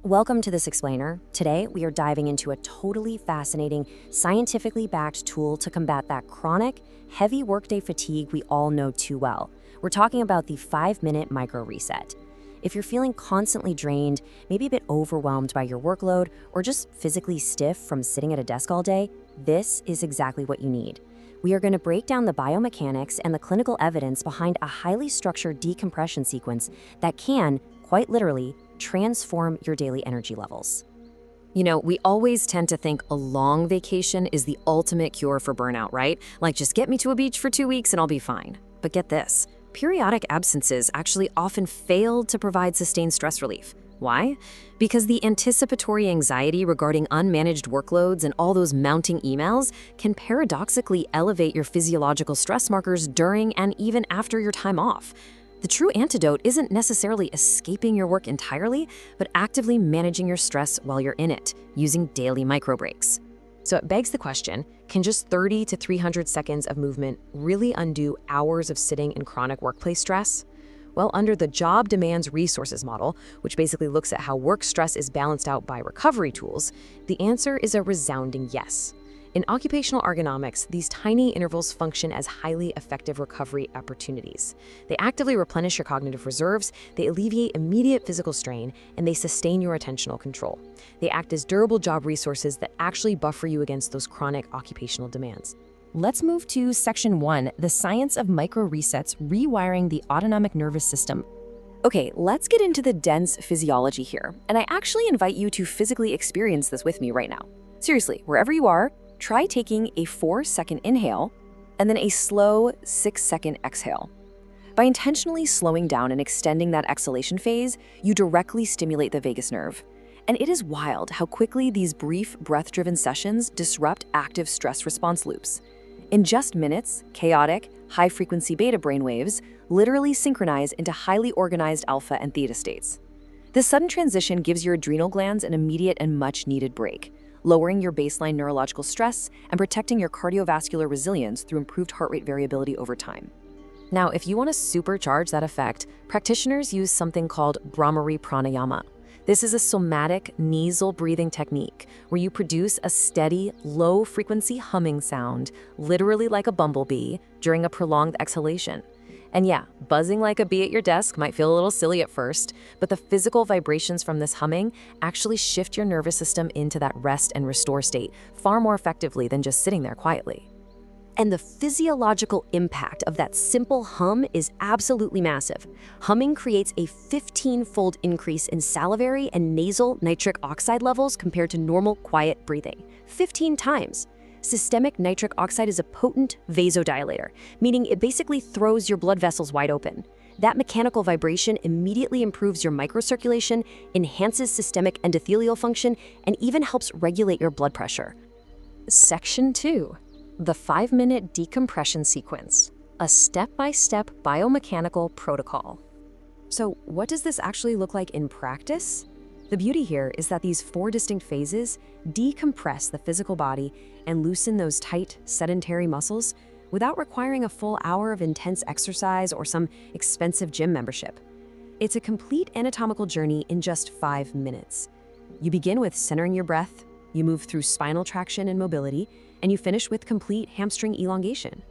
Welcome to This Explainer. Today, we are diving into a totally fascinating, scientifically backed tool to combat that chronic, heavy workday fatigue we all know too well. We're talking about the 5-minute micro reset. If you're feeling constantly drained, maybe a bit overwhelmed by your workload, or just physically stiff from sitting at a desk all day, this is exactly what you need. We are going to break down the biomechanics and the clinical evidence behind a highly structured decompression sequence that can, quite literally, transform your daily energy levels. We always tend to think a long vacation is the ultimate cure for burnout, right? Like, just get me to a beach for 2 weeks and I'll be fine. But get this, periodic absences actually often fail to provide sustained stress relief. Why? Because the anticipatory anxiety regarding unmanaged workloads and all those mounting emails can paradoxically elevate your physiological stress markers during and even after your time off. The true antidote isn't necessarily escaping your work entirely, but actively managing your stress while you're in it, using daily micro breaks. So it begs the question, can just 30 to 300 seconds of movement really undo hours of sitting in chronic workplace stress? Well, under the Job Demands Resources model, which basically looks at how work stress is balanced out by recovery tools, the answer is a resounding yes. In occupational ergonomics, these tiny intervals function as highly effective recovery opportunities. They actively replenish your cognitive reserves, they alleviate immediate physical strain, and they sustain your attentional control. They act as durable job resources that actually buffer you against those chronic occupational demands. Let's move to Section 1, the science of micro resets, rewiring the autonomic nervous system. Okay, let's get into the dense physiology here, and I actually invite you to physically experience this with me right now. Seriously, wherever you are, try taking a 4-second inhale and then a slow 6-second exhale. By intentionally slowing down and extending that exhalation phase, you directly stimulate the vagus nerve. And it is wild how quickly these brief, breath-driven sessions disrupt active stress response loops. In just minutes, chaotic, high-frequency beta brainwaves literally synchronize into highly organized alpha and theta states. This sudden transition gives your adrenal glands an immediate and much-needed break, lowering your baseline neurological stress and protecting your cardiovascular resilience through improved heart rate variability over time. Now, if you want to supercharge that effect, practitioners use something called Bhramari Pranayama. This is a somatic nasal breathing technique where you produce a steady, low-frequency humming sound, literally like a bumblebee, during a prolonged exhalation. And yeah, buzzing like a bee at your desk might feel a little silly at first, but the physical vibrations from this humming actually shift your nervous system into that rest and restore state far more effectively than just sitting there quietly. And the physiological impact of that simple hum is absolutely massive. Humming creates a 15-fold increase in salivary and nasal nitric oxide levels compared to normal quiet breathing. 15 times. Systemic nitric oxide is a potent vasodilator, meaning it basically throws your blood vessels wide open. That mechanical vibration immediately improves your microcirculation, enhances systemic endothelial function, and even helps regulate your blood pressure. Section 2. The 5-minute decompression sequence, a step-by-step biomechanical protocol. So what does this actually look like in practice? The beauty here is that these 4 distinct phases decompress the physical body and loosen those tight, sedentary muscles without requiring a full hour of intense exercise or some expensive gym membership. It's a complete anatomical journey in just 5 minutes. You begin with centering your breath, you move through spinal traction and mobility, and you finish with complete hamstring elongation.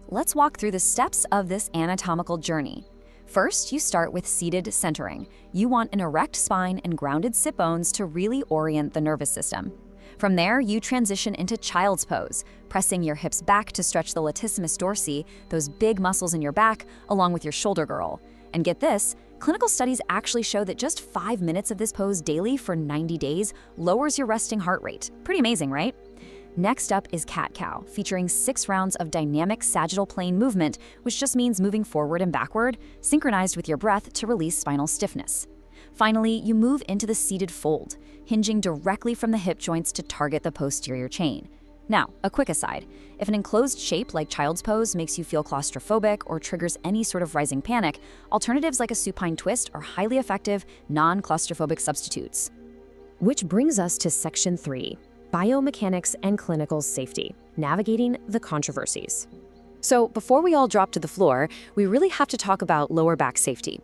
Let's walk through the steps of this anatomical journey. First, you start with seated centering. You want an erect spine and grounded sit bones to really orient the nervous system. From there, you transition into child's pose, pressing your hips back to stretch the latissimus dorsi, those big muscles in your back, along with your shoulder girdle. And get this, clinical studies actually show that just 5 minutes of this pose daily for 90 days lowers your resting heart rate. Pretty amazing, right? Next up is cat-cow, featuring 6 rounds of dynamic sagittal plane movement, which just means moving forward and backward, synchronized with your breath to release spinal stiffness. Finally, you move into the seated fold, hinging directly from the hip joints to target the posterior chain. Now, a quick aside, if an enclosed shape like child's pose makes you feel claustrophobic or triggers any sort of rising panic, alternatives like a supine twist are highly effective, non-claustrophobic substitutes. Which brings us to Section 3. Biomechanics and clinical safety, navigating the controversies. So before we all drop to the floor, we really have to talk about lower back safety.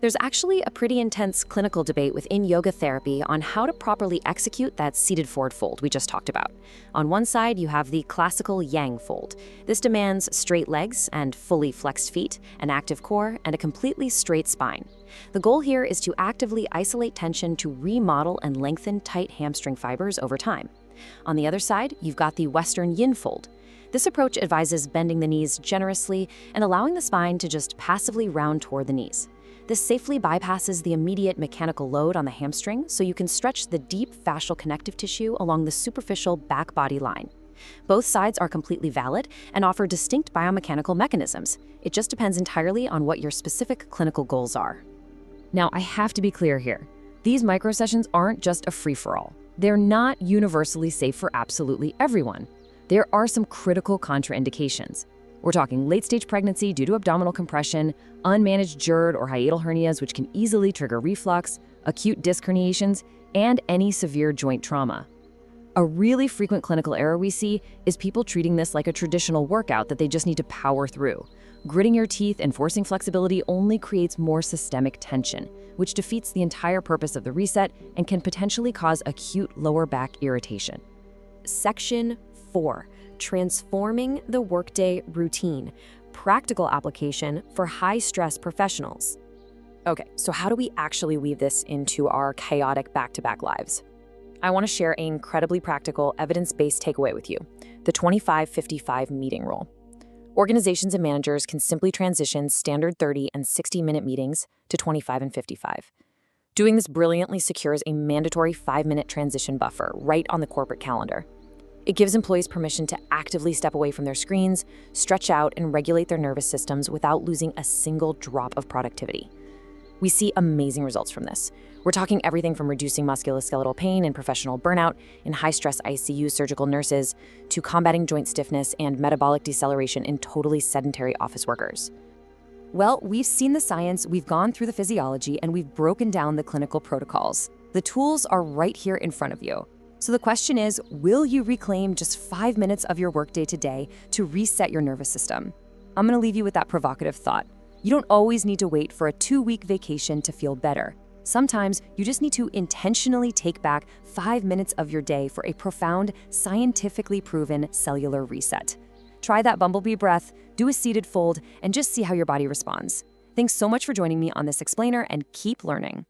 There's actually a pretty intense clinical debate within yoga therapy on how to properly execute that seated forward fold we just talked about. On one side, you have the classical yang fold. This demands straight legs and fully flexed feet, an active core, and a completely straight spine. The goal here is to actively isolate tension to remodel and lengthen tight hamstring fibers over time. On the other side, you've got the Western yin fold. This approach advises bending the knees generously and allowing the spine to just passively round toward the knees. This safely bypasses the immediate mechanical load on the hamstring so you can stretch the deep fascial connective tissue along the superficial back body line. Both sides are completely valid and offer distinct biomechanical mechanisms. It just depends entirely on what your specific clinical goals are. Now, I have to be clear here. These microsessions aren't just a free-for-all. They're not universally safe for absolutely everyone. There are some critical contraindications. We're talking late-stage pregnancy due to abdominal compression, unmanaged GERD or hiatal hernias, which can easily trigger reflux, acute disc herniations, and any severe joint trauma. A really frequent clinical error we see is people treating this like a traditional workout that they just need to power through. Gritting your teeth and forcing flexibility only creates more systemic tension, which defeats the entire purpose of the reset and can potentially cause acute lower back irritation. Section 4. Transforming the workday routine. Practical application for high-stress professionals. Okay, so how do we actually weave this into our chaotic back-to-back lives? I want to share an incredibly practical, evidence-based takeaway with you, the 25-55 meeting rule. Organizations and managers can simply transition standard 30 and 60-minute meetings to 25 and 55. Doing this brilliantly secures a mandatory 5-minute transition buffer right on the corporate calendar. It gives employees permission to actively step away from their screens, stretch out, and regulate their nervous systems without losing a single drop of productivity. We see amazing results from this. We're talking everything from reducing musculoskeletal pain and professional burnout in high-stress ICU surgical nurses to combating joint stiffness and metabolic deceleration in totally sedentary office workers. Well, we've seen the science, we've gone through the physiology, and we've broken down the clinical protocols. The tools are right here in front of you. So the question is, will you reclaim just 5 minutes of your workday today to reset your nervous system? I'm going to leave you with that provocative thought. You don't always need to wait for a 2-week vacation to feel better. Sometimes you just need to intentionally take back 5 minutes of your day for a profound, scientifically proven cellular reset. Try that bumblebee breath, do a seated fold, and just see how your body responds. Thanks so much for joining me on this explainer, and keep learning.